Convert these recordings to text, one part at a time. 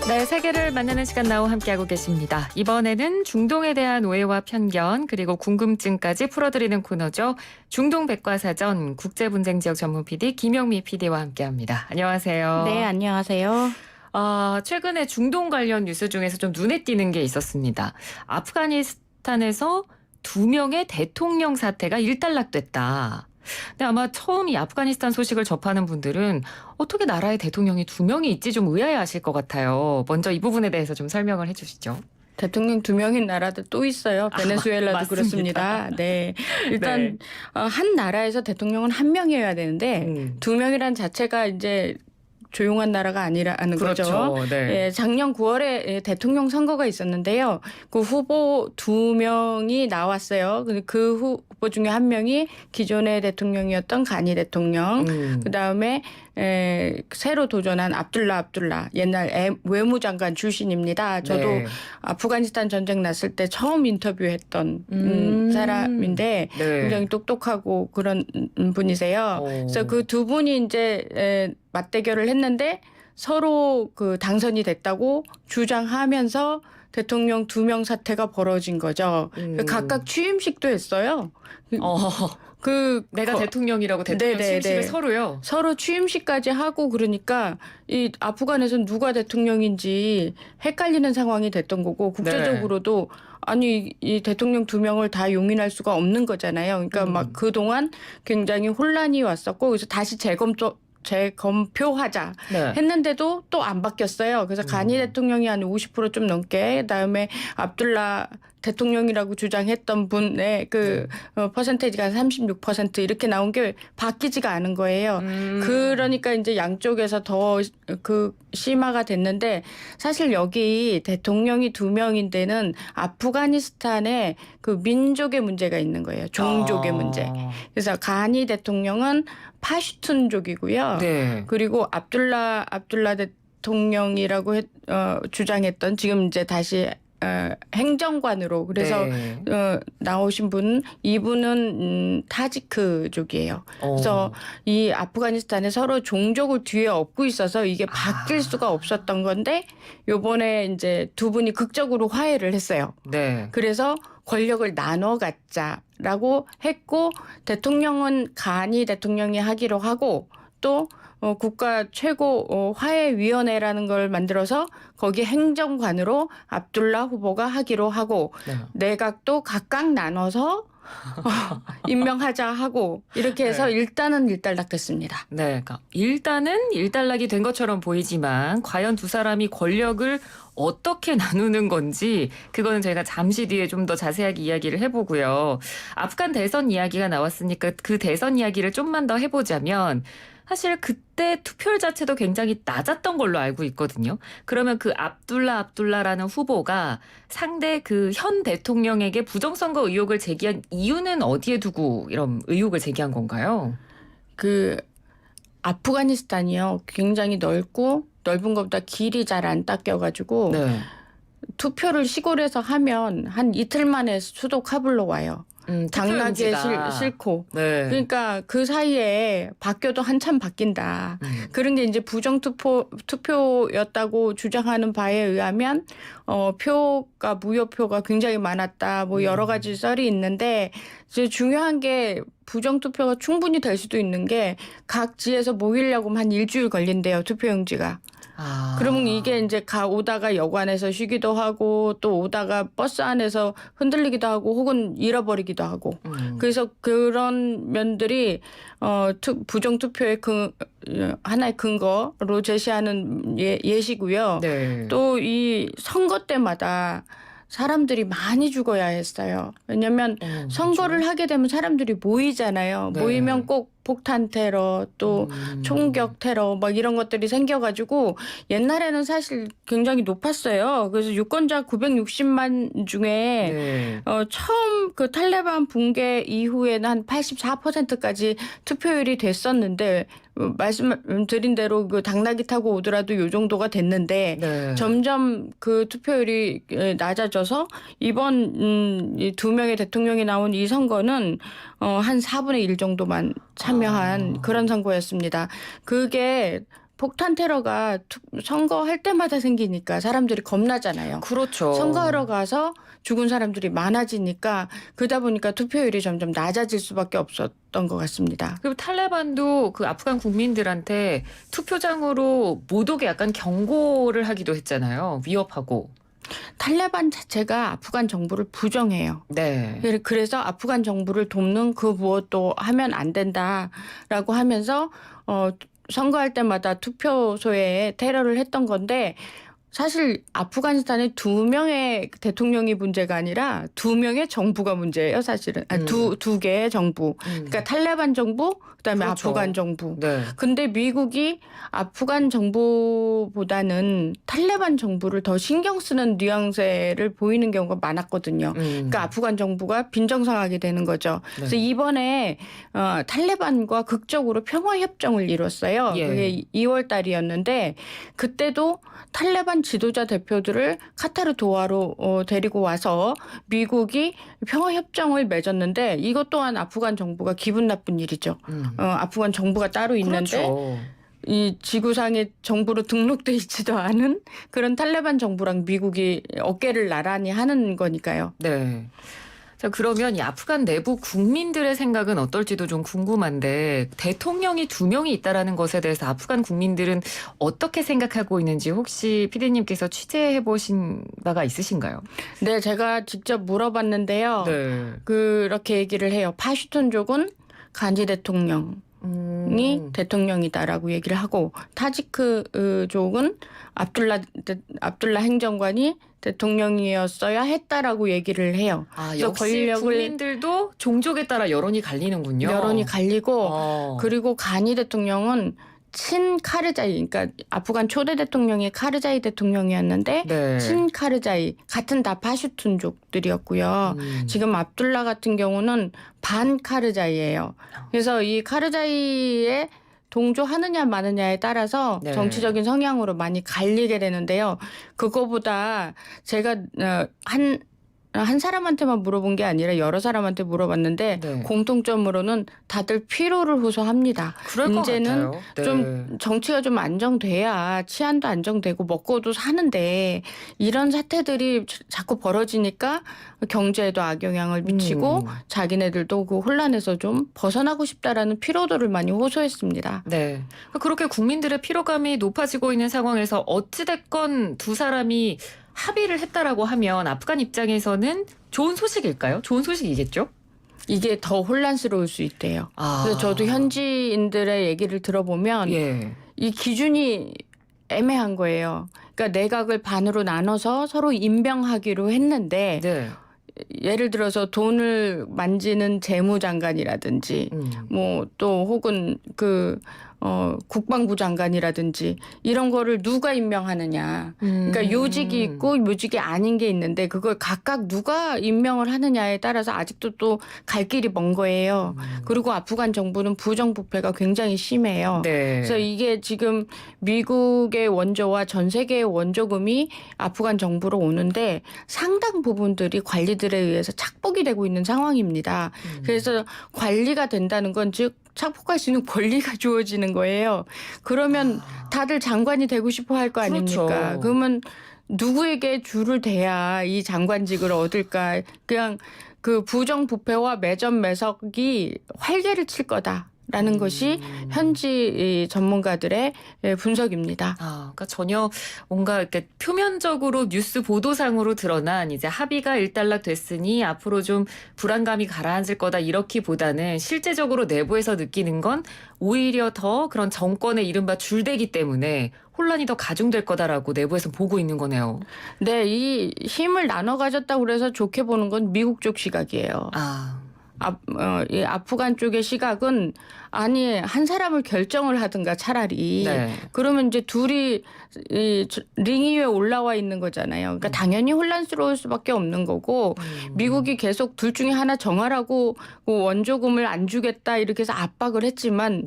네, 세계를 만나는 시간 나우 함께하고 계십니다. 이번에는 중동에 대한 오해와 편견 그리고 궁금증까지 풀어드리는 코너죠. 중동백과사전 국제분쟁지역 전문 PD 김영미 PD와 함께합니다. 안녕하세요. 네, 안녕하세요. 최근에 중동 관련 뉴스 중에서 좀 눈에 띄는 게 있었습니다. 아프가니스탄에서 2명의 대통령 사태가 일단락됐다. 근데 아마 처음 이 아프가니스탄 소식을 접하는 분들은 어떻게 나라에 대통령이 2명이 있지 좀 의아해하실 것 같아요. 먼저 이 부분에 대해서 좀 설명을 해주시죠. 대통령 2명인 나라도 또 있어요. 베네수엘라도 그렇습니다. 네, 일단 네. 한 나라에서 대통령은 1명이어야 되는데 2명이란 자체가 이제 조용한 나라가 아니라는 그렇죠. 거죠. 네. 예, 작년 9월에 대통령 선거가 있었는데요. 그 후보 2명이 나왔어요. 그 후보 중에 1명이 기존의 대통령이었던 가니 대통령. 그다음에 새로 도전한 압둘라 옛날 외무장관 출신입니다. 저도 네. 아프가니스탄 전쟁 났을 때 처음 인터뷰했던 사람인데 네. 굉장히 똑똑하고 그런 분이세요. 그래서 그 두 분이 이제 맞대결을 했는데 서로 그 당선이 됐다고 주장하면서 대통령 2명 사태가 벌어진 거죠. 각각 취임식도 했어요. 내가 대통령이라고 대통령 취임식을 서로요. 서로 취임식까지 하고 그러니까 이 아프간에서는 누가 대통령인지 헷갈리는 상황이 됐던 거고 국제적으로도 아니 이 대통령 2명을 다 용인할 수가 없는 거잖아요. 그러니까 막 그동안 굉장히 혼란이 왔었고 그래서 다시 재검표하자 했는데도 또 안 바뀌었어요. 그래서 가니 대통령이 한 50% 좀 넘게 그다음에 압둘라 대통령이라고 주장했던 분의 퍼센테이지가 36% 이렇게 나온 게 바뀌지가 않은 거예요. 그러니까 이제 양쪽에서 더 심화가 됐는데 사실 여기 대통령이 2명인 데는 아프가니스탄의 그 민족의 문제가 있는 거예요. 종족의 문제. 그래서 가니 대통령은 파슈툰족이고요. 네. 그리고 압둘라 대통령이라고 주장했던 지금 이제 다시 행정관으로 그래서 나오신 이분은 타지크족이에요. 그래서 이 아프가니스탄에 서로 종족을 뒤에 업고 있어서 이게 바뀔 수가 없었던 건데 요번에 이제 두 분이 극적으로 화해를 했어요. 네. 그래서 권력을 나눠 갖자라고 했고 대통령은 가니 대통령이 하기로 하고 또 국가 최고 화해위원회라는 걸 만들어서 거기 행정관으로 압둘라 후보가 하기로 하고 내각도 각각 나눠서 임명하자 하고 이렇게 해서 일단은 일단락됐습니다. 네, 그러니까 일단은 일단락이 된 것처럼 보이지만 과연 두 사람이 권력을 어떻게 나누는 건지 그거는 저희가 잠시 뒤에 좀 더 자세하게 이야기를 해보고요. 아프간 대선 이야기가 나왔으니까 그 대선 이야기를 좀만 더 해보자면 사실 그때 투표율 자체도 굉장히 낮았던 걸로 알고 있거든요. 그러면 그 압둘라라는 후보가 상대 그 현 대통령에게 부정선거 의혹을 제기한 이유는 어디에 두고 이런 의혹을 제기한 건가요? 아프가니스탄이요. 굉장히 넓은 것보다 길이 잘 안 닦여가지고 투표를 시골에서 하면 한 이틀 만에 수도 카불로 와요. 당나귀에 싣고. 그러니까 그 사이에 바뀌어도 한참 바뀐다. 그런 게 이제 투표였다고 주장하는 바에 의하면 무효표가 굉장히 많았다. 뭐 여러 가지 썰이 있는데 이제 중요한 게 부정투표가 충분히 될 수도 있는 게 각 지에서 모이려고 하면 한 일주일 걸린대요. 투표용지가. 그러면 이게 이제 오다가 여관에서 쉬기도 하고 또 오다가 버스 안에서 흔들리기도 하고 혹은 잃어버리기도 하고 그래서 그런 면들이 부정투표의 하나의 근거로 제시하는 예시고요. 또 이 선거 때마다 사람들이 많이 죽어야 했어요. 왜냐하면 선거를 하게 되면 사람들이 모이잖아요. 모이면 꼭 폭탄 테러 또 총격 테러 막 이런 것들이 생겨가지고 옛날에는 사실 굉장히 높았어요. 그래서 유권자 960만 중에 처음 그 탈레반 붕괴 이후에는 한 84%까지 투표율이 됐었는데 말씀드린 대로 그 당나귀 타고 오더라도 요 정도가 됐는데 점점 그 투표율이 낮아져서 이번 이 2명의 대통령이 나온 이 선거는 한 4분의 1 정도만 참여한 그런 선거였습니다. 그게 폭탄 테러가 선거할 때마다 생기니까 사람들이 겁나잖아요. 그렇죠. 선거하러 가서 죽은 사람들이 많아지니까 그러다 보니까 투표율이 점점 낮아질 수밖에 없었던 것 같습니다. 그리고 탈레반도 그 아프간 국민들한테 투표장으로 못 오게 약간 경고를 하기도 했잖아요. 위협하고. 탈레반 자체가 아프간 정부를 부정해요. 네. 그래서 아프간 정부를 돕는 그 무엇도 하면 안 된다라고 하면서 선거할 때마다 투표소에 테러를 했던 건데 사실 아프가니스탄에 2명의 대통령이 문제가 아니라 2명의 정부가 문제예요, 사실은. 두 개의 정부. 그러니까 탈레반 정부, 그다음에 그렇죠. 아프간 정부. 네. 근데 미국이 아프간 정부보다는 탈레반 정부를 더 신경 쓰는 뉘앙스를 보이는 경우가 많았거든요. 그러니까 아프간 정부가 빈정상하게 되는 거죠. 그래서 이번에 탈레반과 극적으로 평화 협정을 이뤘어요. 예. 그게 2월 달이었는데 그때도 탈레반 지도자 대표들을 카타르 도하로 데리고 와서 미국이 평화 협정을 맺었는데 이것 또한 아프간 정부가 기분 나쁜 일이죠. 아프간 정부가 따로 있는데 그렇죠. 이 지구상의 정부로 등록돼 있지도 않은 그런 탈레반 정부랑 미국이 어깨를 나란히 하는 거니까요. 네. 자, 그러면 이 아프간 내부 국민들의 생각은 어떨지도 좀 궁금한데 대통령이 2명이 있다라는 것에 대해서 아프간 국민들은 어떻게 생각하고 있는지 혹시 피디님께서 취재해 보신 바가 있으신가요? 네, 제가 직접 물어봤는데요. 네. 그렇게 얘기를 해요. 파슈툰족은 간지 대통령이 대통령이다라고 얘기를 하고 타지크족은 압둘라 행정관이 대통령이었어야 했다라고 얘기를 해요. 아, 역시 국민들도 종족에 따라 여론이 갈리는군요. 여론이 갈리고 그리고 가니 대통령은 친 카르자이, 그러니까 아프간 초대 대통령이 카르자이 대통령이었는데 네. 친 카르자이 같은 다 파슈툰족들이었고요. 지금 압둘라 같은 경우는 반 카르자이예요. 그래서 이 카르자이의 동조하느냐 마느냐에 따라서 네. 정치적인 성향으로 많이 갈리게 되는데요. 그거보다 제가 한 사람한테만 물어본 게 아니라 여러 사람한테 물어봤는데 네. 공통점으로는 다들 피로를 호소합니다. 그럴 것 이제는 같아요. 네. 좀 정치가 좀 안정돼야 치안도 안정되고 먹고도 사는데 이런 사태들이 자꾸 벌어지니까 경제에도 악영향을 미치고 자기네들도 그 혼란에서 좀 벗어나고 싶다라는 피로도를 많이 호소했습니다. 네. 그렇게 국민들의 피로감이 높아지고 있는 상황에서 어찌됐건 두 사람이 합의를 했다라고 하면 아프간 입장에서는 좋은 소식일까요? 좋은 소식이겠죠? 이게 더 혼란스러울 수 있대요. 그래서 저도 현지인들의 얘기를 들어보면 이 기준이 애매한 거예요. 그러니까 내각을 반으로 나눠서 서로 임명하기로 했는데 네. 예를 들어서 돈을 만지는 재무장관이라든지 뭐 또 혹은 국방부 장관이라든지 이런 거를 누가 임명하느냐. 그러니까 요직이 있고 요직이 아닌 게 있는데 그걸 각각 누가 임명을 하느냐에 따라서 아직도 또 갈 길이 먼 거예요. 그리고 아프간 정부는 부정부패가 굉장히 심해요. 네. 그래서 이게 지금 미국의 원조와 전 세계의 원조금이 아프간 정부로 오는데 상당 부분들이 관리들에 의해서 착복이 되고 있는 상황입니다. 그래서 관리가 된다는 건 즉 착복할 수 있는 권리가 주어지는 거예요. 그러면 다들 장관이 되고 싶어 할 거 아닙니까? 그렇죠. 그러면 누구에게 줄을 대야 이 장관직을 얻을까? 그냥 그 부정부패와 매점매석이 활개를 칠 거다라는 것이 현지 전문가들의 분석입니다. 그러니까 전혀 뭔가 이렇게 표면적으로 뉴스 보도상으로 드러난 이제 합의가 일단락됐으니 앞으로 좀 불안감이 가라앉을 거다 이렇기보다는 실제적으로 내부에서 느끼는 건 오히려 더 그런 정권의 이른바 줄대기 때문에 혼란이 더 가중될 거다라고 내부에서 보고 있는 거네요. 네, 이 힘을 나눠 가졌다고 그래서 좋게 보는 건 미국 쪽 시각이에요. 이 아프간 쪽의 시각은 아니 한 사람을 결정을 하든가 차라리 그러면 이제 둘이 링 위에 올라와 있는 거잖아요. 그러니까 당연히 혼란스러울 수밖에 없는 거고 미국이 계속 둘 중에 하나 정하라고 원조금을 안 주겠다 이렇게 해서 압박을 했지만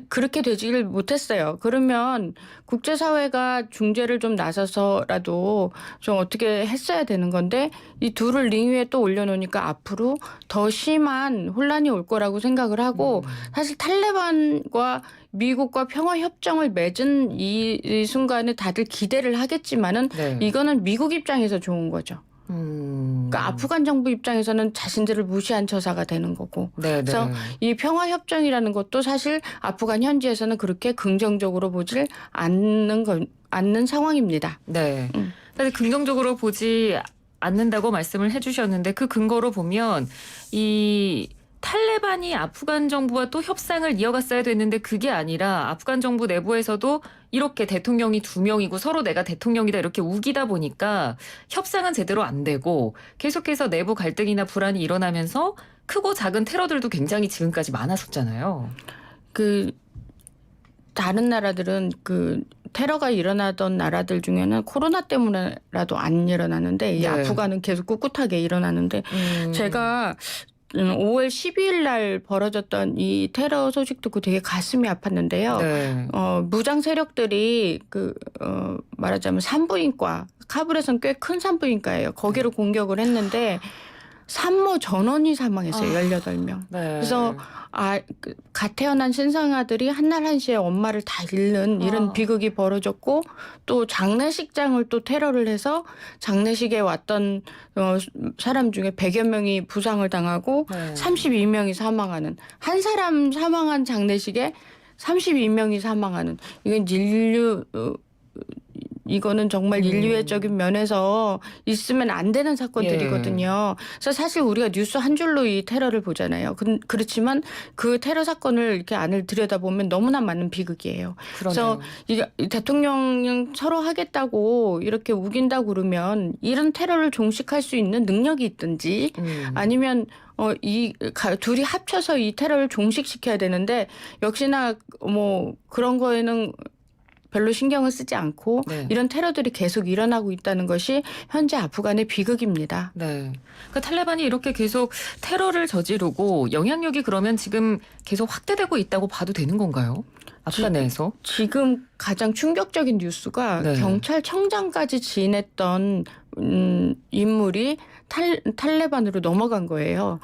그렇게 되지를 못했어요. 그러면 국제사회가 중재를 좀 나서서라도 좀 어떻게 했어야 되는 건데 이 둘을 링 위에 또 올려놓으니까 앞으로 더 심한 혼란이 올 거라고 생각을 하고 사실 탈레반과 미국과 평화 협정을 맺은 이 순간에 다들 기대를 하겠지만은 네. 이거는 미국 입장에서 좋은 거죠. 그러니까 아프간 정부 입장에서는 자신들을 무시한 처사가 되는 거고. 네, 그래서 네. 이 평화 협정이라는 것도 사실 아프간 현지에서는 그렇게 긍정적으로 보질 않는 상황입니다. 네. 사실 긍정적으로 보지 않는다고 말씀을 해주셨는데 그 근거로 보면 이 탈레반이 아프간 정부와 또 협상을 이어갔어야 됐는데 그게 아니라 아프간 정부 내부에서도 이렇게 대통령이 2명이고 서로 내가 대통령이다 이렇게 우기다 보니까 협상은 제대로 안 되고 계속해서 내부 갈등이나 불안이 일어나면서 크고 작은 테러들도 굉장히 지금까지 많았었잖아요. 그 다른 나라들은 그 테러가 일어나던 나라들 중에는 코로나 때문에라도 안 일어나는데 이 네. 아프간은 계속 꿋꿋하게 일어나는데 제가 5월 12일 날 벌어졌던 이 테러 소식 듣고 되게 가슴이 아팠는데요. 네. 무장 세력들이 말하자면 산부인과 카불에선 꽤 큰 산부인과예요. 거기를 공격을 했는데 산모 전원이 사망했어요. 18명. 네. 그래서 갓 태어난 신생아들이 한날 한시에 엄마를 다 잃는 이런 비극이 벌어졌고 또 장례식장을 또 테러를 해서 장례식에 왔던 사람 중에 100여 명이 부상을 당하고 네. 32명이 사망하는 한 사람 사망한 장례식에 32명이 사망하는 이건 이거는 정말 인류애적인 면에서 있으면 안 되는 사건들이거든요. 그래서 사실 우리가 뉴스 한 줄로 이 테러를 보잖아요. 그렇지만 그 테러 사건을 이렇게 안을 들여다보면 너무나 많은 비극이에요. 그러네요. 그래서 이 대통령 서로 하겠다고 이렇게 우긴다고 그러면 이런 테러를 종식할 수 있는 능력이 있든지 아니면 둘이 합쳐서 이 테러를 종식시켜야 되는데 역시나 뭐 그런 거에는 별로 신경을 쓰지 않고 네. 이런 테러들이 계속 일어나고 있다는 것이 현재 아프간의 비극입니다. 네. 그러니까 탈레반이 이렇게 계속 테러를 저지르고 영향력이 그러면 지금 계속 확대되고 있다고 봐도 되는 건가요? 아프간 내에서? 지금 가장 충격적인 뉴스가 네. 경찰청장까지 지냈던 인물이 탈레반으로 넘어간 거예요.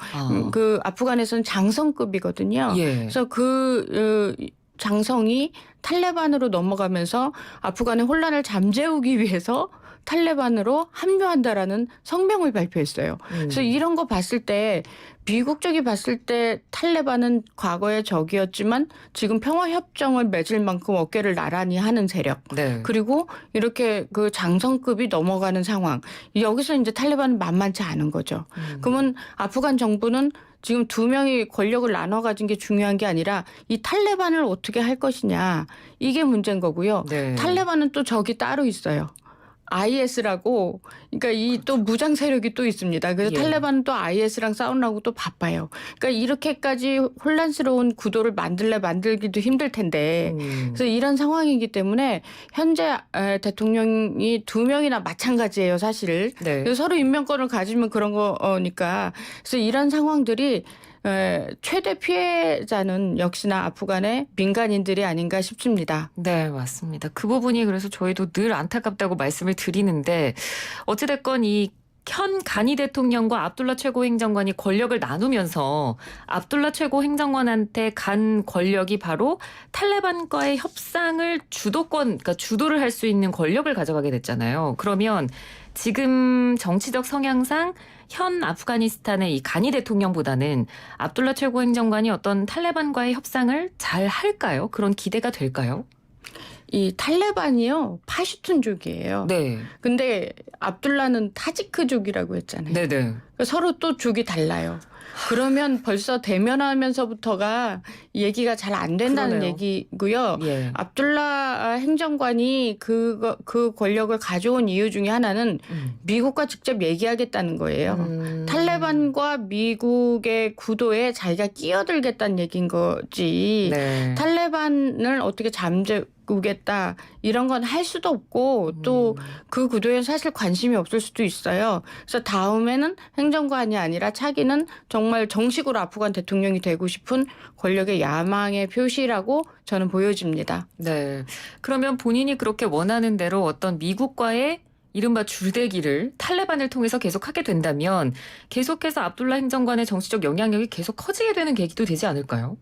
그 아프간에서는 장성급이거든요. 예. 그래서 그 장성이 탈레반으로 넘어가면서 아프간의 혼란을 잠재우기 위해서 탈레반으로 합류한다라는 성명을 발표했어요. 그래서 이런 거 봤을 때 미국 쪽이 봤을 때 탈레반은 과거의 적이었지만 지금 평화협정을 맺을 만큼 어깨를 나란히 하는 세력. 네. 그리고 이렇게 그 장성급이 넘어가는 상황. 여기서 이제 탈레반은 만만치 않은 거죠. 그러면 아프간 정부는 지금 2명이 권력을 나눠 가진 게 중요한 게 아니라 이 탈레반을 어떻게 할 것이냐. 이게 문제인 거고요. 네. 탈레반은 또 적이 따로 있어요. IS라고 그러니까 이 또 무장 세력이 또 있습니다. 그래서 예. 탈레반은 또 IS랑 싸우려고 또 바빠요. 그러니까 이렇게까지 혼란스러운 구도를 만들기도 힘들 텐데 그래서 이런 상황이기 때문에 현재 대통령이 2명이나 마찬가지예요, 사실. 네. 그래서 서로 임명권을 가지면 그런 거니까. 그래서 이런 상황들이 최대 피해자는 역시나 아프간의 민간인들이 아닌가 싶습니다. 네, 맞습니다. 그 부분이 그래서 저희도 늘 안타깝다고 말씀을 드리는데 어찌됐건 이 현 가니 대통령과 압둘라 최고 행정관이 권력을 나누면서 압둘라 최고 행정관한테 간 권력이 바로 탈레반과의 협상을 그러니까 주도를 할 수 있는 권력을 가져가게 됐잖아요. 그러면 지금 정치적 성향상 현 아프가니스탄의 이 가니 대통령보다는 압둘라 최고 행정관이 어떤 탈레반과의 협상을 잘 할까요? 그런 기대가 될까요? 이 탈레반이요, 파슈툰족이에요. 네. 근데 압둘라는 타지크족이라고 했잖아요. 네네. 그러니까 서로 또 족이 달라요. 그러면 벌써 대면하면서부터가 얘기가 잘 안 된다는 그러네요. 얘기고요. 예. 압둘라 행정관이 그 권력을 가져온 이유 중에 하나는 미국과 직접 얘기하겠다는 거예요. 탈레반과 미국의 구도에 자기가 끼어들겠다는 얘기인 거지. 네. 탈레반을 어떻게 잠재우겠다 이런 건 할 수도 없고 또 그 구도에 사실 관심이 없을 수도 있어요. 그래서 다음에는 행정관이 아니라 차기는 정말 정식으로 아프간 대통령이 되고 싶은 권력의 야망의 표시라고 저는 보여집니다. 네. 그러면 본인이 그렇게 원하는 대로 어떤 미국과의 이른바 줄대기를 탈레반을 통해서 계속하게 된다면 계속해서 압둘라 행정관의 정치적 영향력이 계속 커지게 되는 계기도 되지 않을까요?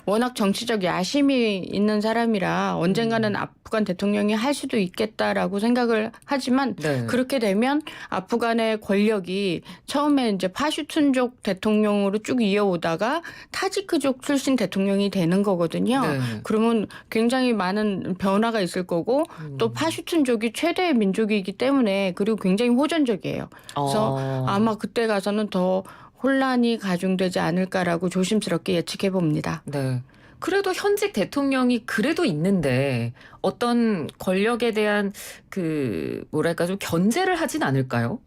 워낙 정치적 야심이 있는 사람이라 언젠가는 아프간 대통령이 할 수도 있겠다라고 생각을 하지만 네. 그렇게 되면 아프간의 권력이 처음에 이제 파슈툰족 대통령으로 쭉 이어오다가 타지크족 출신 대통령이 되는 거거든요. 네. 그러면 굉장히 많은 변화가 있을 거고 또 파슈툰족이 최대의 민족이기 때문에 그리고 굉장히 호전적이에요. 그래서 아마 그때 가서는 더 혼란이 가중되지 않을까라고 조심스럽게 예측해 봅니다. 네. 그래도 현직 대통령이 그래도 있는데 어떤 권력에 대한 뭐랄까 좀 견제를 하진 않을까요?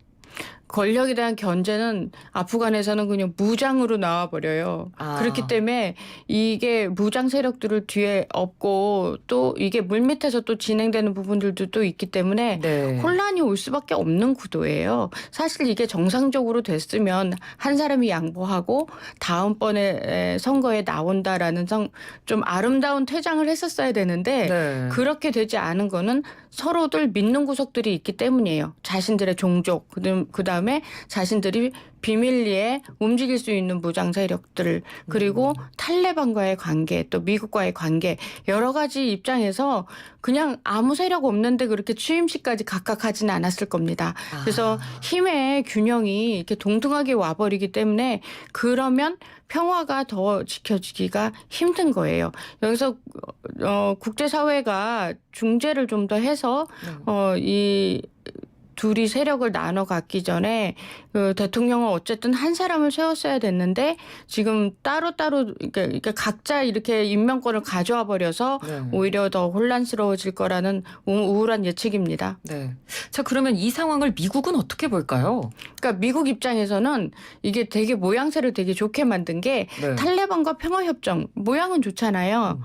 권력에 대한 견제는 아프간에서는 그냥 무장으로 나와버려요. 그렇기 때문에 이게 무장 세력들을 뒤에 업고 또 이게 물밑에서 또 진행되는 부분들도 또 있기 때문에 네. 혼란이 올 수밖에 없는 구도예요. 사실 이게 정상적으로 됐으면 한 사람이 양보하고 다음번에 선거에 나온다라는 좀 아름다운 퇴장을 했었어야 되는데 네. 그렇게 되지 않은 거는 서로들 믿는 구석들이 있기 때문이에요. 자신들의 종족, 그다음에 자신들이 비밀리에 움직일 수 있는 무장 세력들 그리고 탈레반과의 관계 또 미국과의 관계 여러 가지 입장에서 그냥 아무 세력 없는데 그렇게 취임식까지 각각하지는 않았을 겁니다. 그래서 힘의 균형이 이렇게 동등하게 와버리기 때문에 그러면 평화가 더 지켜지기가 힘든 거예요. 여기서 국제사회가 중재를 좀 더 해서 이 둘이 세력을 나눠 갖기 전에 그 대통령은 어쨌든 한 사람을 세웠어야 됐는데 지금 따로따로 그러니까 각자 이렇게 임명권을 가져와 버려서 오히려 더 혼란스러워질 거라는 우울한 예측입니다. 네. 자, 그러면 이 상황을 미국은 어떻게 볼까요? 그러니까 미국 입장에서는 이게 되게 모양새를 되게 좋게 만든 게 탈레반과 평화협정 모양은 좋잖아요.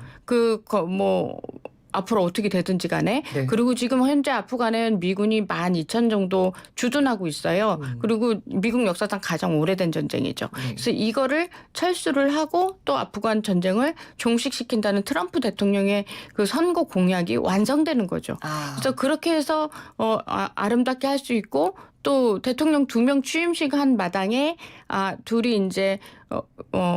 앞으로 어떻게 되든지 간에. 네. 그리고 지금 현재 아프간은 미군이 12,000 정도 주둔하고 있어요. 그리고 미국 역사상 가장 오래된 전쟁이죠. 그래서 이거를 철수를 하고 또 아프간 전쟁을 종식시킨다는 트럼프 대통령의 그 선거 공약이 완성되는 거죠. 그래서 그렇게 해서 아름답게 할 수 있고 또 대통령 2명 취임식 한 마당에 둘이 이제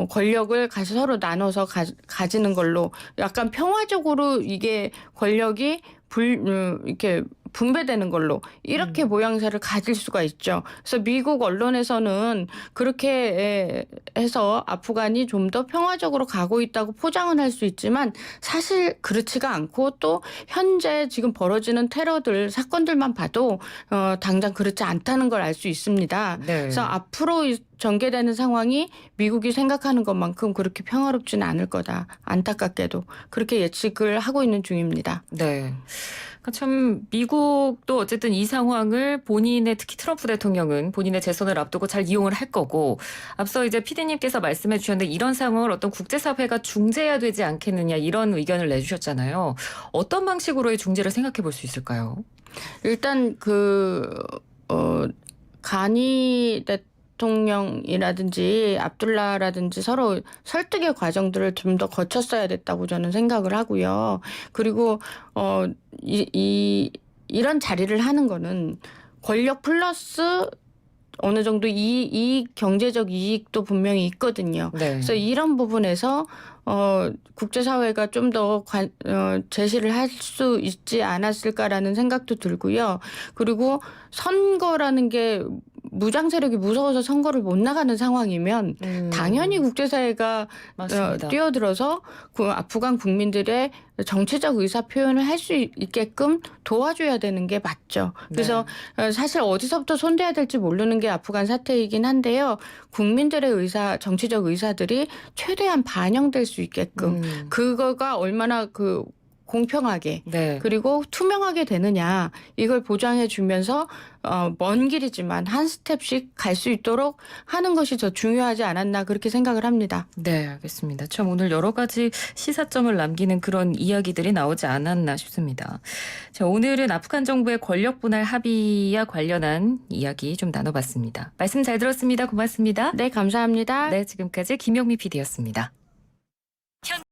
권력을 서로 나눠서 가지는 걸로 약간 평화적으로 이게 권력이 이렇게 분배되는 걸로 이렇게 모양새를 가질 수가 있죠. 그래서 미국 언론에서는 그렇게 해서 아프간이 좀 더 평화적으로 가고 있다고 포장은 할 수 있지만 사실 그렇지가 않고 또 현재 지금 벌어지는 테러들 사건들만 봐도 당장 그렇지 않다는 걸 알 수 있습니다. 네. 그래서 앞으로 전개되는 상황이 미국이 생각하는 것만큼 그렇게 평화롭지는 않을 거다. 안타깝게도 그렇게 예측을 하고 있는 중입니다. 네. 참 미국도 어쨌든 이 상황을 특히 트럼프 대통령은 본인의 재선을 앞두고 잘 이용을 할 거고 앞서 이제 PD님께서 말씀해 주셨는데 이런 상황을 어떤 국제사회가 중재해야 되지 않겠느냐 이런 의견을 내주셨잖아요. 어떤 방식으로의 중재를 생각해 볼 수 있을까요? 일단 가니 대통령이라든지 압둘라라든지 서로 설득의 과정들을 좀 더 거쳤어야 됐다고 저는 생각을 하고요. 그리고 이런 자리를 하는 거는 권력 플러스 어느 정도 경제적 이익도 분명히 있거든요. 네. 그래서 이런 부분에서 국제사회가 좀 더 제시를 할 수 있지 않았을까라는 생각도 들고요. 그리고 선거라는 게 무장 세력이 무서워서 선거를 못 나가는 상황이면 당연히 국제사회가 뛰어들어서 아프간 국민들의 정치적 의사 표현을 할 수 있게끔 도와줘야 되는 게 맞죠. 그래서 사실 어디서부터 손대야 될지 모르는 게 아프간 사태이긴 한데요. 국민들의 정치적 의사들이 최대한 반영될 수 있게끔 그거가 얼마나 공평하게 그리고 투명하게 되느냐 이걸 보장해 주면서 먼 길이지만 한 스텝씩 갈 수 있도록 하는 것이 더 중요하지 않았나 그렇게 생각을 합니다. 네, 알겠습니다. 참 오늘 여러 가지 시사점을 남기는 그런 이야기들이 나오지 않았나 싶습니다. 자, 오늘은 아프간 정부의 권력 분할 합의와 관련한 이야기 좀 나눠봤습니다. 말씀 잘 들었습니다. 고맙습니다. 네, 감사합니다. 네, 지금까지 김영미 PD였습니다.